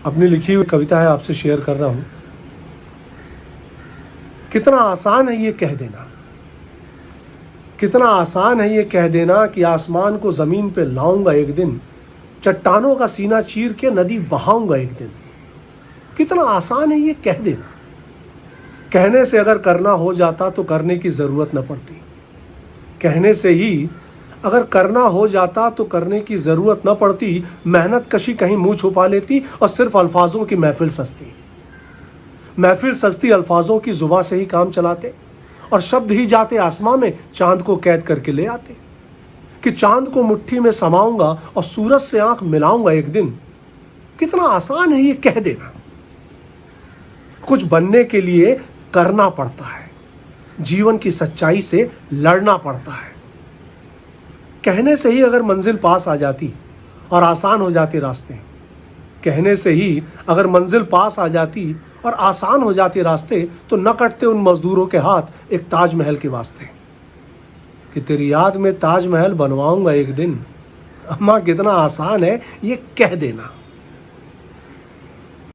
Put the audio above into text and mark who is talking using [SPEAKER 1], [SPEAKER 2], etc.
[SPEAKER 1] अपनी लिखी हुई कविता है आपसे शेयर कर रहा हूं। कितना आसान है ये कह देना, कितना आसान है ये कह देना कि आसमान को जमीन पे लाऊंगा एक दिन, चट्टानों का सीना चीर के नदी बहाऊंगा एक दिन। कितना आसान है ये कह देना। कहने से अगर करना हो जाता तो करने की जरूरत न पड़ती। कहने से ही अगर करना हो जाता तो करने की जरूरत न पड़ती। मेहनत कशी कहीं मुंह छुपा लेती और सिर्फ अल्फाजों की महफिल सजती। महफिल सजती अल्फाजों की जुबां से ही काम चलाते और शब्द ही जाते आसमां में चांद को कैद करके ले आते कि चांद को मुट्ठी में समाऊंगा और सूरज से आंख मिलाऊंगा एक दिन। कितना आसान है ये कह देना। कुछ बनने के लिए करना पड़ता है, जीवन की सच्चाई से लड़ना पड़ता है। कहने से ही अगर मंजिल पास आ जाती और आसान हो जाते रास्ते, कहने से ही अगर मंजिल पास आ जाती और आसान हो जाते रास्ते, तो न कटते उन मजदूरों के हाथ एक ताजमहल के वास्ते कि तेरी याद में ताजमहल बनवाऊंगा एक दिन। अम्मा कितना आसान है ये कह देना।